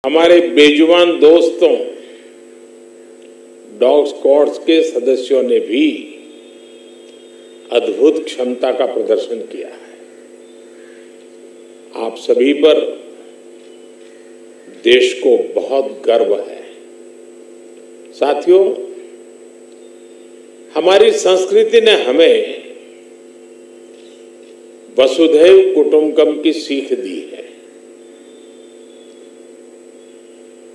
हमारे बेजुबान दोस्तों dog squads के सदस्यों ने भी अद्भुत क्षमता का प्रदर्शन किया है। आप सभी पर देश को बहुत गर्व है। साथियों, हमारी संस्कृति ने हमें वसुधैव कुटुंबकम की सीख दी है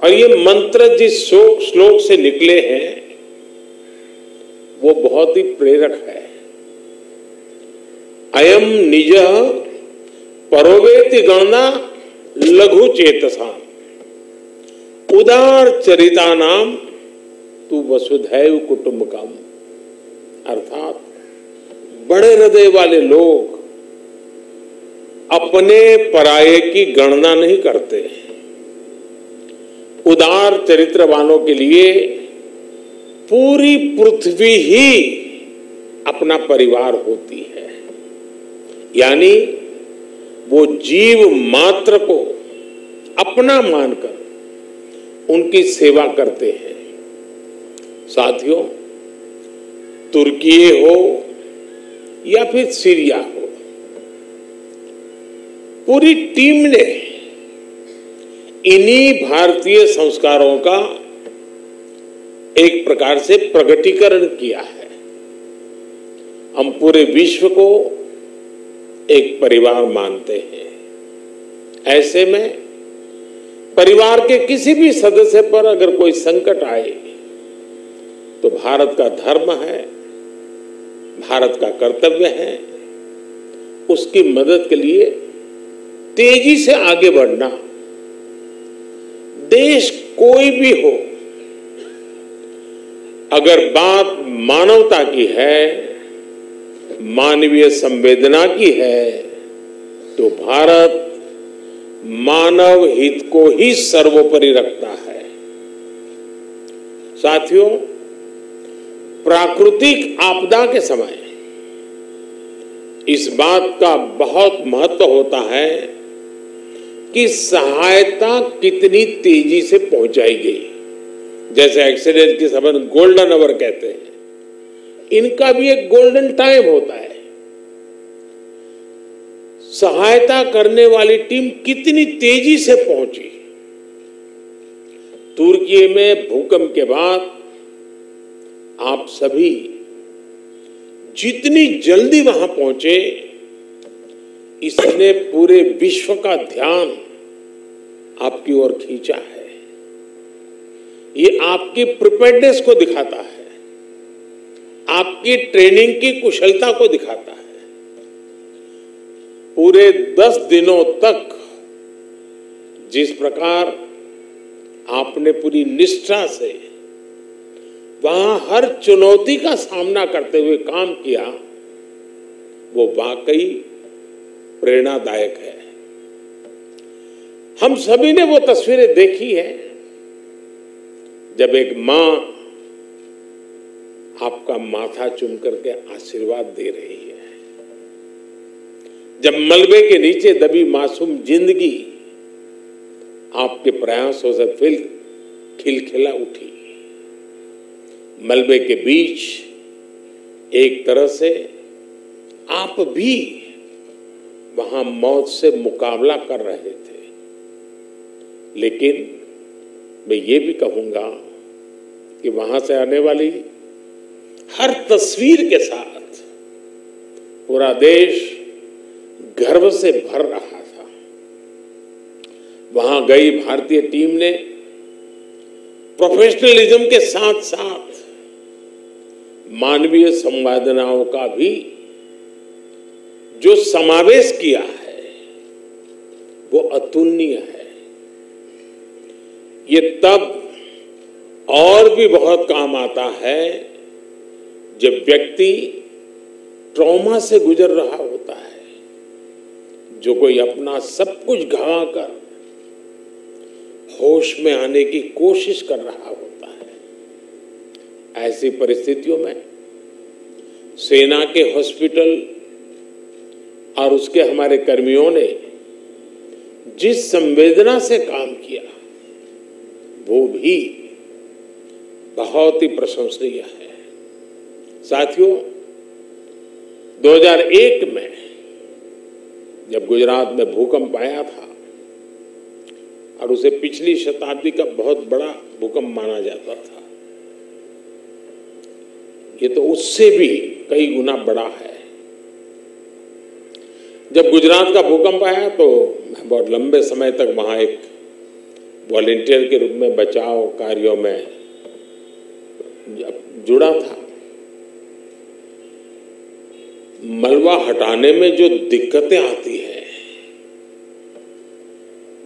और ये मंत्र जिस श्लोक से निकले हैं वो बहुत ही प्रेरक है। अयम निजः परोवेति गणना लघु चेतसाम उदार चरितानाम तु वसुधैव कुटुंबकम। अर्थात बड़े हृदय वाले लोग अपने पराये की गणना नहीं करते। उदार चरित्र वालों के लिए पूरी पृथ्वी ही अपना परिवार होती है, यानी वो जीव मात्र को अपना मानकर उनकी सेवा करते हैं। साथियों, तुर्की हो या फिर सीरिया हो, पूरी टीम ने इन्हीं भारतीय संस्कारों का एक प्रकार से प्रकटीकरण किया है। हम पूरे विश्व को एक परिवार मानते हैं। ऐसे में परिवार के किसी भी सदस्य पर अगर कोई संकट आए तो भारत का धर्म है, भारत का कर्तव्य है उसकी मदद के लिए तेजी से आगे बढ़ना। देश कोई भी हो, अगर बात मानवता की है, मानवीय संवेदना की है, तो भारत मानव हित को ही सर्वोपरि रखता है। साथियों, प्राकृतिक आपदा के समय इस बात का बहुत महत्व होता है कि सहायता कितनी तेजी से पहुंचाई गई। जैसे एक्सीडेंट के समय गोल्डन आवर कहते हैं, इनका भी एक गोल्डन टाइम होता है। सहायता करने वाली टीम कितनी तेजी से पहुंची। तुर्की में भूकंप के बाद आप सभी जितनी जल्दी वहां पहुंचे, इसने पूरे विश्व का ध्यान आपकी ओर खींचा है। ये आपकी प्रिपेयर्डनेस को दिखाता है, आपकी ट्रेनिंग की कुशलता को दिखाता है। पूरे 10 दिनों तक जिस प्रकार आपने पूरी निष्ठा से वहां हर चुनौती का सामना करते हुए काम किया, वो वाकई प्रेरणादायक है। हम सभी ने वो तस्वीरें देखी है जब एक मां आपका माथा चूम करके आशीर्वाद दे रही है, जब मलबे के नीचे दबी मासूम जिंदगी आपके प्रयासों से फिर खिलखिला उठी। मलबे के बीच एक तरह से आप भी वहां मौत से मुकाबला कर रहे थे, लेकिन मैं ये भी कहूंगा कि वहां से आने वाली हर तस्वीर के साथ पूरा देश गर्व से भर रहा था। वहां गई भारतीय टीम ने प्रोफेशनलिज्म के साथ साथ मानवीय संवेदनाओं का भी जो समावेश किया है वो अतुलनीय है। ये तब और भी बहुत काम आता है जब व्यक्ति ट्रॉमा से गुजर रहा होता है, जो कोई अपना सब कुछ गंवाकर होश में आने की कोशिश कर रहा होता है। ऐसी परिस्थितियों में सेना के हॉस्पिटल और उसके हमारे कर्मियों ने जिस संवेदना से काम किया वो भी बहुत ही प्रशंसनीय है। साथियों, 2001 में जब गुजरात में भूकंप आया था और उसे पिछली शताब्दी का बहुत बड़ा भूकंप माना जाता था, ये तो उससे भी कई गुना बड़ा है। जब गुजरात का भूकंप आया तो मैं बहुत लंबे समय तक वहां एक वॉलंटियर के रूप में बचाव कार्यों में जुड़ा था। मलबा हटाने में जो दिक्कतें आती हैं,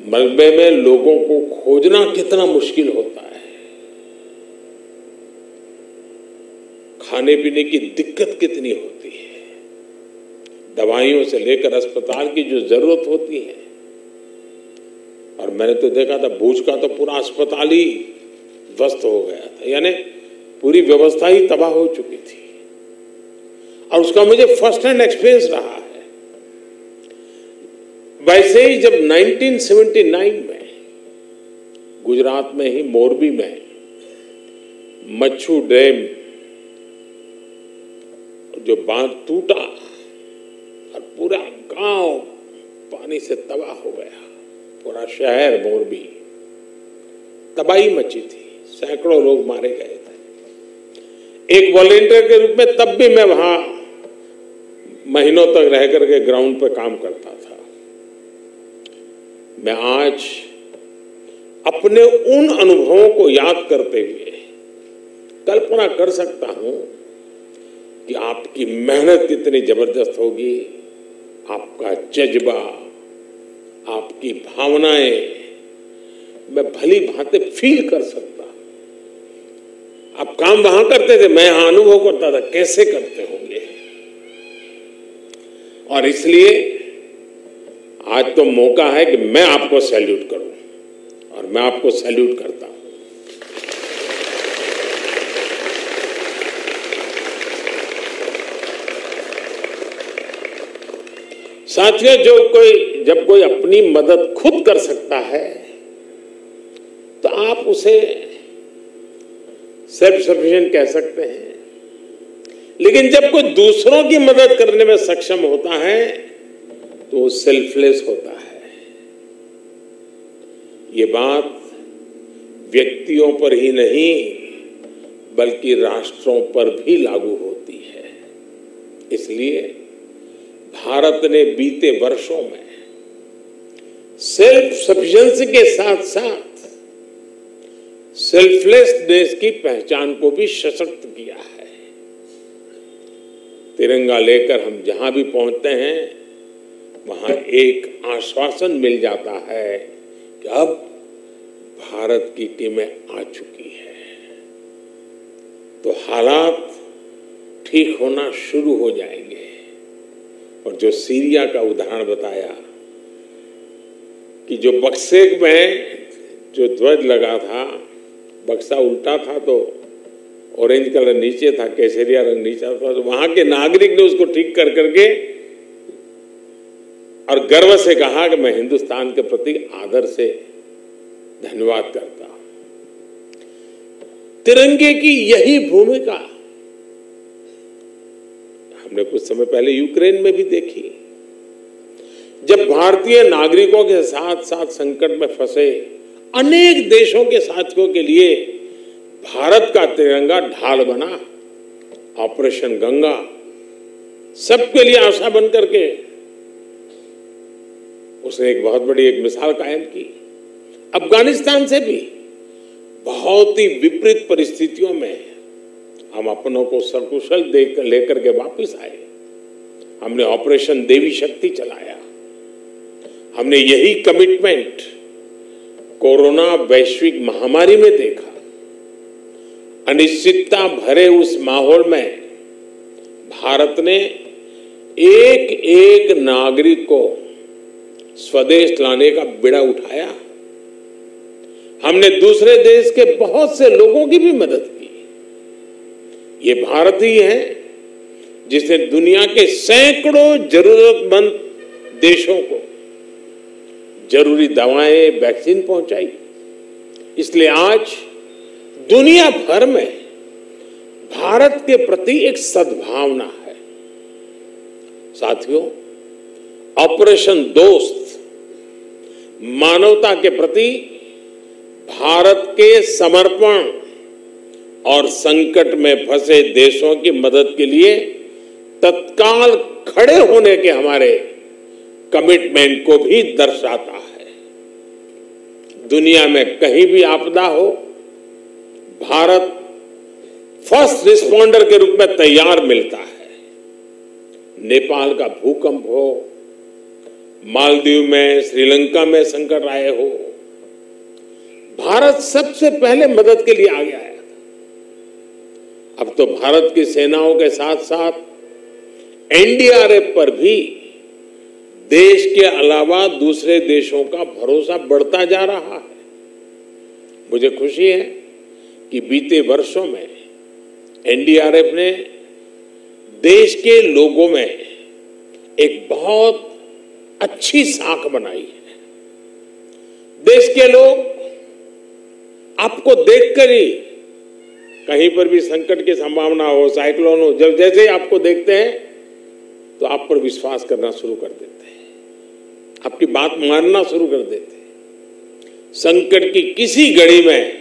मलबे में लोगों को खोजना कितना मुश्किल होता है, खाने पीने की दिक्कत कितनी होती है, दवाइयों से लेकर अस्पताल की जो जरूरत होती है। और मैंने तो देखा था भूज का तो पूरा अस्पताल ही ध्वस्त हो गया था, यानी पूरी व्यवस्था ही तबाह हो चुकी थी। और उसका मुझे फर्स्ट हैंड एक्सपीरियंस रहा है। वैसे ही जब 1979 में गुजरात में ही मोरबी में मच्छू डैम जो बांध टूटा और पूरा गांव पानी से तबाह हो गया, पूरा शहर मोरबी तबाही मची थी, सैकड़ों लोग मारे गए थे। एक वॉलंटियर के रूप में तब भी मैं वहां महीनों तक रह करके ग्राउंड पे काम करता था। मैं आज अपने उन अनुभवों को याद करते हुए कल्पना कर सकता हूं कि आपकी मेहनत कितनी जबरदस्त होगी, आपका जज्बा, आपकी भावनाएं मैं भली भांति फील कर सकता। आप काम वहां करते थे, मैं यहां अनुभव करता था कैसे करते होंगे। और इसलिए आज तो मौका है कि मैं आपको सैल्यूट करूं और मैं आपको सैल्यूट करता हूं। साथियों, जब कोई अपनी मदद खुद कर सकता है तो आप उसे सेल्फ सफिशिएंट कह सकते हैं, लेकिन जब कोई दूसरों की मदद करने में सक्षम होता है तो वो सेल्फलेस होता है। ये बात व्यक्तियों पर ही नहीं बल्कि राष्ट्रों पर भी लागू होती है। इसलिए भारत ने बीते वर्षों में सेल्फ सफिशिएंसी के साथ साथ सेल्फलेसनेस की पहचान को भी सशक्त किया है। तिरंगा लेकर हम जहां भी पहुंचते हैं वहां एक आश्वासन मिल जाता है कि अब भारत की टीमें आ चुकी है, तो हालात ठीक होना शुरू हो जाएंगे। और जो सीरिया का उदाहरण बताया कि जो बक्से में जो ध्वज लगा था, बक्सा उल्टा था तो ऑरेंज कलर नीचे था, केसरिया रंग नीचे था, तो वहां के नागरिक ने उसको ठीक कर करके और गर्व से कहा कि मैं हिंदुस्तान के प्रति आदर से धन्यवाद करता हूं। तिरंगे की यही भूमिका हमने कुछ समय पहले यूक्रेन में भी देखी। जब भारतीय नागरिकों के साथ साथ संकट में फंसे अनेक देशों के साथियों के लिए भारत का तिरंगा ढाल बना। ऑपरेशन गंगा सबके लिए आशा बन करके उसने एक बहुत बड़ी एक मिसाल कायम की। अफगानिस्तान से भी बहुत ही विपरीत परिस्थितियों में हम अपनों को सकुशल लेकर के वापस आए। हमने ऑपरेशन देवी शक्ति चलाया। हमने यही कमिटमेंट कोरोना वैश्विक महामारी में देखा। अनिश्चितता भरे उस माहौल में भारत ने एक एक नागरिक को स्वदेश लाने का बीड़ा उठाया। हमने दूसरे देश के बहुत से लोगों की भी मदद की। ये भारत ही है जिसने दुनिया के सैकड़ों जरूरतमंद देशों को जरूरी दवाएं, वैक्सीन पहुंचाई। इसलिए आज दुनिया भर में भारत के प्रति एक सद्भावना है। साथियों, ऑपरेशन दोस्त मानवता के प्रति भारत के समर्पण और संकट में फंसे देशों की मदद के लिए तत्काल खड़े होने के हमारे कमिटमेंट को भी दर्शाता है। दुनिया में कहीं भी आपदा हो, भारत फर्स्ट रिस्पॉन्डर के रूप में तैयार मिलता है। नेपाल का भूकंप हो, मालदीव में, श्रीलंका में संकट आए हो, भारत सबसे पहले मदद के लिए आगे आया था। अब तो भारत की सेनाओं के साथ साथ एनडीआरएफ पर भी देश के अलावा दूसरे देशों का भरोसा बढ़ता जा रहा है। मुझे खुशी है कि बीते वर्षों में एनडीआरएफ ने देश के लोगों में एक बहुत अच्छी साख बनाई है। देश के लोग आपको देखकर ही कहीं पर भी संकट की संभावना हो, साइक्लोन हो, जब जैसे ही आपको देखते हैं तो आप पर विश्वास करना शुरू कर देते हैं, आपकी बात मानना शुरू कर देते हैं। संकट की किसी घड़ी में,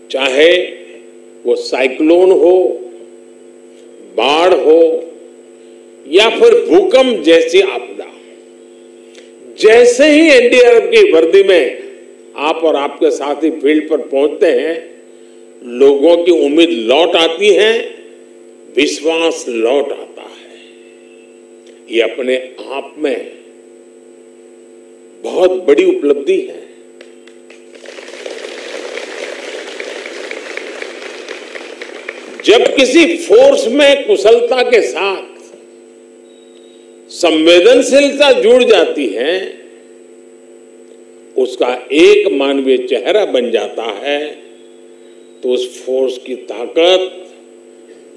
चाहे वो साइक्लोन हो, बाढ़ हो या फिर भूकंप जैसी आपदा, जैसे ही एनडीआरएफ की वर्दी में आप और आपके साथी फील्ड पर पहुंचते हैं, लोगों की उम्मीद लौट आती है, विश्वास लौट आता है। ये अपने आप में बहुत बड़ी उपलब्धि है। जब किसी फोर्स में कुशलता के साथ संवेदनशीलता जुड़ जाती है, उसका एक मानवीय चेहरा बन जाता है, तो उस फोर्स की ताकत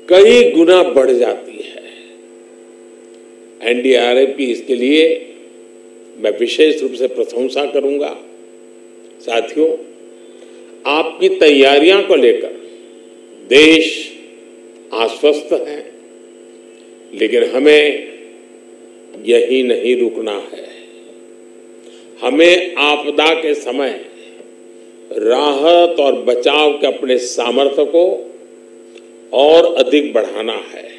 कई गुना बढ़ जाती है। एनडीआरएफ की इसके लिए मैं विशेष रूप से प्रशंसा करूंगा। साथियों, आपकी तैयारियां को लेकर देश आश्वस्त है, लेकिन हमें यही नहीं रुकना है। हमें आपदा के समय राहत और बचाव के अपने सामर्थ्य को और अधिक बढ़ाना है।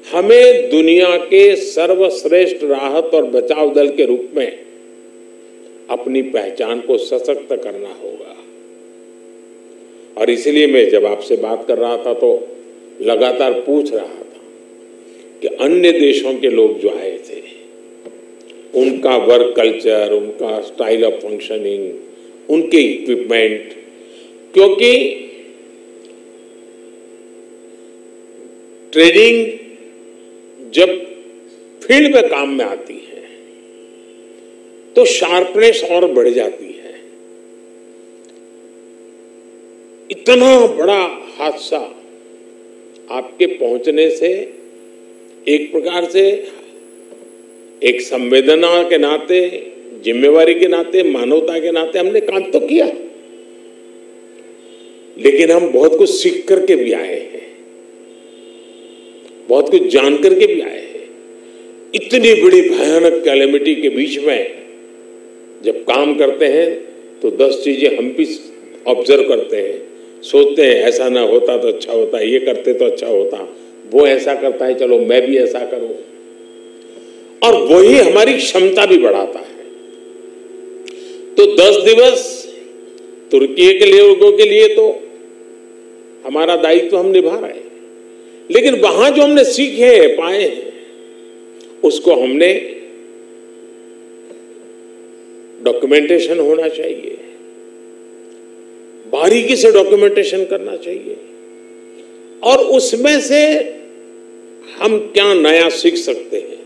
हमें दुनिया के सर्वश्रेष्ठ राहत और बचाव दल के रूप में अपनी पहचान को सशक्त करना होगा। और इसलिए मैं जब आपसे बात कर रहा था तो लगातार पूछ रहा था कि अन्य देशों के लोग जो आए थे, उनका वर्क कल्चर, उनका स्टाइल ऑफ फंक्शनिंग, उनके इक्विपमेंट, क्योंकि ट्रेनिंग जब फील्ड में काम में आती है तो शार्पनेस और बढ़ जाती है। इतना बड़ा हादसा आपके पहुंचने से एक प्रकार से एक संवेदना के नाते, जिम्मेवारी के नाते, मानवता के नाते हमने काम तो किया, लेकिन हम बहुत कुछ सीख करके भी आए हैं, बहुत कुछ जान करके भी आए हैं। इतनी बड़ी भयानक कैलेमिटी के बीच में जब काम करते हैं तो 10 चीजें हम भी ऑब्जर्व करते हैं, सोचते हैं ऐसा ना होता तो अच्छा होता, ये करते तो अच्छा होता, वो ऐसा करता है, चलो मैं भी ऐसा करूं। और वही हमारी क्षमता भी बढ़ाता है। तो 10 दिवस तुर्की के लोगों के लिए तो हमारा दायित्व हम निभा रहे हैं, लेकिन वहां जो हमने सीखे हैं, पाए हैं, उसको हमने डॉक्यूमेंटेशन होना चाहिए, बारीकी से डॉक्यूमेंटेशन करना चाहिए, और उसमें से हम क्या नया सीख सकते हैं।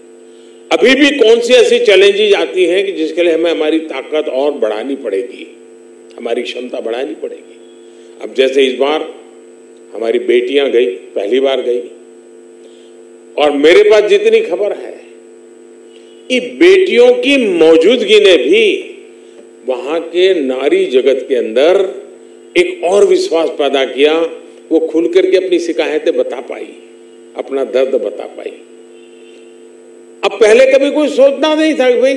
अभी भी कौन सी ऐसी चैलेंजेस आती हैं कि जिसके लिए हमें हमारी ताकत और बढ़ानी पड़ेगी, हमारी क्षमता बढ़ानी पड़ेगी। अब जैसे इस बार हमारी बेटियां गई, पहली बार गई, और मेरे पास जितनी खबर है, इन बेटियों की मौजूदगी ने भी वहां के नारी जगत के अंदर एक और विश्वास पैदा किया। वो खुल करके अपनी शिकायतें बता पाई, अपना दर्द बता पाई। अब पहले कभी कोई सोचना नहीं था कि भाई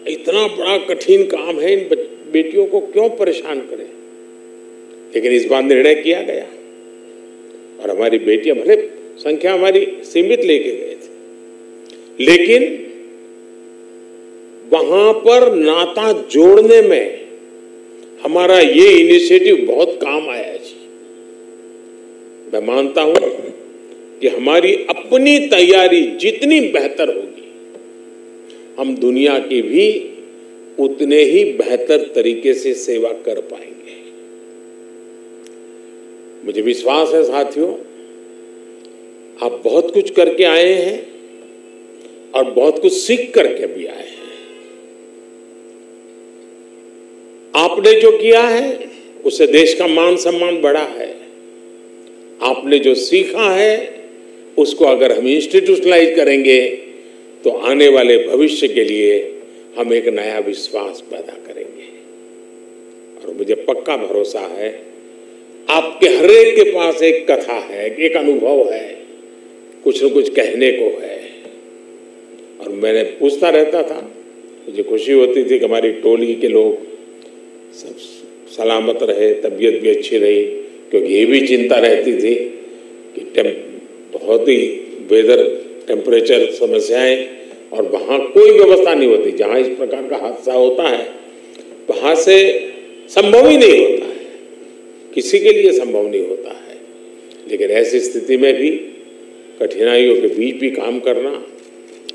इतना बड़ा कठिन काम है, इन बेटियों को क्यों परेशान करें, लेकिन इस बार निर्णय किया गया और हमारी बेटियां, भले संख्या हमारी सीमित लेके गए थे, लेकिन वहां पर नाता जोड़ने में हमारा ये इनिशिएटिव बहुत काम आया जी। मैं मानता हूं कि हमारी अपनी तैयारी जितनी बेहतर होगी, हम दुनिया की भी उतने ही बेहतर तरीके से सेवा कर पाएंगे। मुझे विश्वास है साथियों, आप बहुत कुछ करके आए हैं और बहुत कुछ सीख करके भी आए हैं। आपने जो किया है उससे देश का मान सम्मान बढ़ा है। आपने जो सीखा है उसको अगर हम इंस्टीट्यूशनलाइज करेंगे तो आने वाले भविष्य के लिए हम एक नया विश्वास पैदा करेंगे। और मुझे पक्का भरोसा है आपके हर एक के पास एक कथा है, एक अनुभव है, कुछ न कुछ कहने को है। और मैंने पूछता रहता था, मुझे खुशी होती थी कि हमारी टोली के लोग सब सलामत रहे, तबीयत भी अच्छी रही, क्योंकि ये भी चिंता रहती थी कि बहुत ही वेदर टेम्परेचर समस्याएं, और वहाँ कोई व्यवस्था नहीं होती। जहाँ इस प्रकार का हादसा होता है वहाँ से संभव ही नहीं होता है, किसी के लिए संभव नहीं होता है। लेकिन ऐसी स्थिति में भी कठिनाइयों के बीच भी काम करना,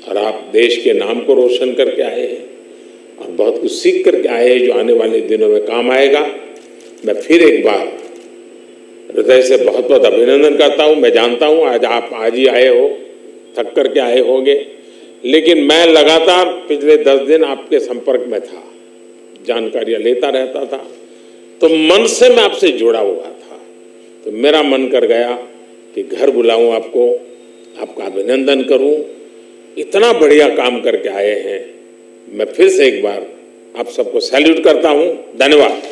और आप देश के नाम को रोशन करके आए हैं और बहुत कुछ सीख करके आए हैं जो आने वाले दिनों में काम आएगा। मैं फिर एक बार हृदय से बहुत बहुत अभिनंदन करता हूं। मैं जानता हूं आज ही आए हो, थक करके आए होंगे, लेकिन मैं लगातार पिछले 10 दिन आपके संपर्क में था, जानकारियां लेता रहता था, तो मन से मैं आपसे जुड़ा हुआ था। तो मेरा मन कर गया कि घर बुलाऊं आपको, आपका अभिनंदन करूं। इतना बढ़िया काम करके आए हैं। मैं फिर से एक बार आप सबको सैल्यूट करता हूं। धन्यवाद।